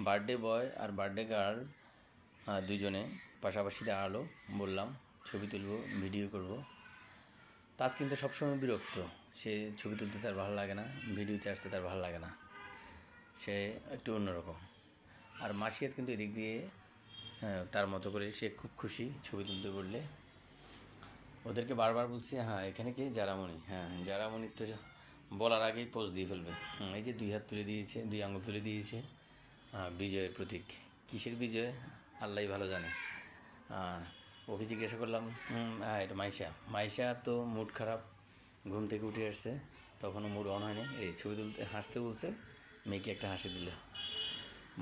Birthday boy আর birthday girl দুজনে পাশাপাশি দাঁড়ালো, বললাম ছবি তুলবো, ভিডিও করব। তাজ কিন্তু সবসময় বিরক্ত, সে ছবি তুলতে তার ভালো লাগে না, ভিডিওতে আসতে তার ভালো লাগে না, সে একটু অন্যরকম। আর মাসিয়াত কিন্তু এদিক দিয়ে তার মতো করে সে খুব খুশি ছবি তুলতে বললে। ওদেরকে বারবার বলছি, হ্যাঁ এখানে কি জারামণি, হ্যাঁ জারামণি তো বলার আগেই পোজ দিয়ে ফেলবে। এই যে 2 হাত তুলে দিয়েছে, 2 আঙুল তুলে দিয়েছে, বিজয়ের প্রতীক। কিসের বিজয় আল্লাহই ভালো জানে। ওকে জিজ্ঞাসা করলাম, এটা মাইশা তো মুড খারাপ, ঘুম থেকে উঠে আসছে, তখনও মুড অন হয়নি, এই ছবি তুলতে হাসতে বলছে, মেয়েকে একটা হাসি দিল।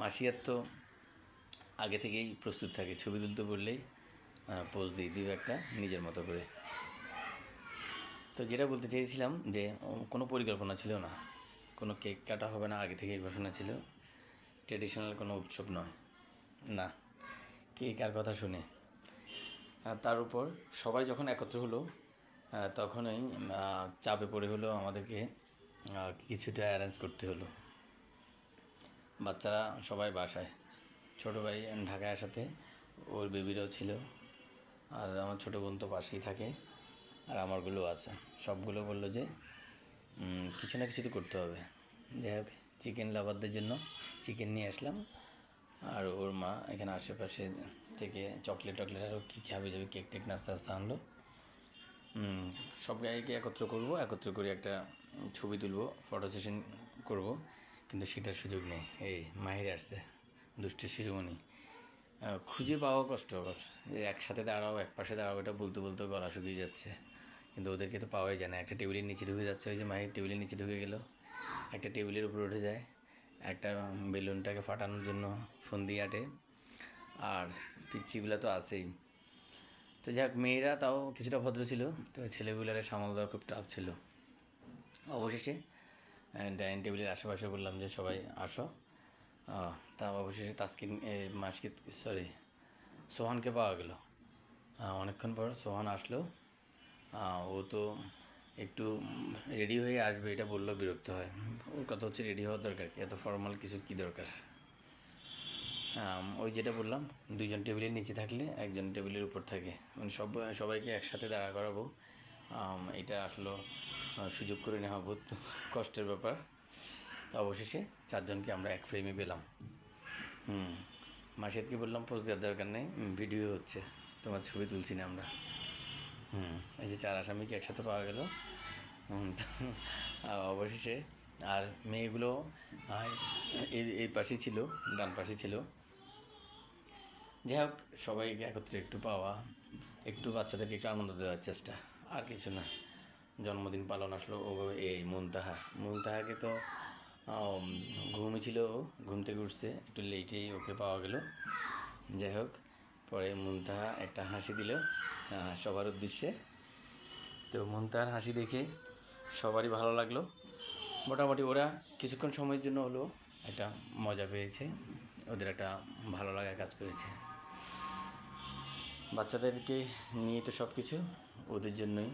মাসিয়ার তো আগে থেকেই প্রস্তুত থাকে, ছবি তুলতে বললেই পোজ দিয়ে দিবে একটা নিজের মতো করে। তো যেটা বলতে চেয়েছিলাম যে কোনো পরিকল্পনা ছিল না, কোনো কেক কাটা হবে না, আগে থেকেই ঘোষণা ছিল। ট্রেডিশনাল কোনো উৎসব নয়, না কে কার কথা শুনে। তার উপর সবাই যখন একত্র হলো তখনই চাপে পড়ে হলো আমাদেরকে কিছুটা অ্যারেঞ্জ করতে হলো। বাচ্চারা সবাই বাসায়, ছোটো ভাই ঢাকায় আসাতে ওর বেবিরাও ছিল, আর আমার ছোটো বোন তো পাশেই থাকে, আর আমারগুলো আছে। সবগুলো বললো যে কিছু না কিছু তো করতে হবে। যাই হোক, চিকেন লাভারদের জন্য চিকেন নিয়ে আসলাম, আর ওর মা এখানে আশেপাশে থেকে চকলেট আরও কী খাবে যাবে, কেক টেক নাস্তা আস্তে আনলো। সব গাইকে একত্র করে একটা ছবি তুলবো, ফটো সেশন করবো, কিন্তু সেটার সুযোগ নেই। এই মাহির আসছে, দুষ্টের শিরোমণি, খুঁজে পাওয়া কষ্টকর। একসাথে দাঁড়াও, এক পাশে দাঁড়াও, এটা বলতে বলতে গলা শুকিয়ে যাচ্ছে, কিন্তু ওদেরকে তো পাওয়াই যায় না। একটা টেবিলের নিচে ঢুকে যাচ্ছে, ওই যে মাহির টেবিলের নিচে ঢুকে গেল, একটা টেবিলের উপরে উঠে যায়, একটা বেলুনটাকে ফাটানোর জন্য ফোন দিয়ে আটে, আর পিচ্ছিগুলো তো আছেই। তো যাক, মেয়েরা তাও কিছুটা ভদ্র ছিল, তো ছেলেগুলারে সামাল দেওয়া খুব টাফ ছিল। অবশেষে ডাইনিং টেবিলের আশেপাশে বললাম যে সবাই আসো। তা অবশেষে সোহানকে পাওয়া গেল। অনেকক্ষণ পর সোহান আসলো। ও তো একটু রেডি হয়ে আসবে এটা বললেও বিরক্ত হয়। ওর কথা হচ্ছে রেডি হওয়ার দরকার কি, এত ফর্মাল কিছু কী দরকার। ওই যেটা বললাম, 2জন টেবিলের নিচে থাকলে 1জন টেবিলের উপর থাকে, মানে সবাইকে একসাথে দাঁড়া করাবো, এটা আসলে সুযোগ করে নেওয়া বহুত কষ্টের ব্যাপার। তো অবশেষে 4জনকে আমরা এক ফ্রেমে পেলাম। মাসিয়াদকে বললাম পোজ দেওয়ার দরকার নেই, ভিডিও হচ্ছে, তোমার ছবি তুলছি না আমরা। এই যে 4 আসামিকে একসাথে পাওয়া গেল। অবশেষে আর মেয়েগুলো এই পাশেই ছিল, ডান পাশে ছিল। যাই হোক, সবাইকে একত্রে একটু পাওয়া, একটু বাচ্চাদেরকে একটু আনন্দ দেওয়ার চেষ্টা, আর কিছু না। জন্মদিন পালন আসলো ও, এই মুনতাহাকে তো ঘুমই ছিল, ঘুম থেকে উঠছে একটু লেটেই, ওকে পাওয়া গেল। যাই হোক, পরে মুনতাহা একটা হাসি দিল সবার উদ্দেশ্যে। তো মুনতাহার হাসি দেখে সবারই ভালো লাগলো। মোটামুটি ওরা কিছুক্ষণ সময়ের জন্য হলো একটা মজা পেয়েছে, ওদের একটা ভালো লাগা কাজ করেছে। বাচ্চাদেরকে নিয়ে তো সব কিছু ওদের জন্যই।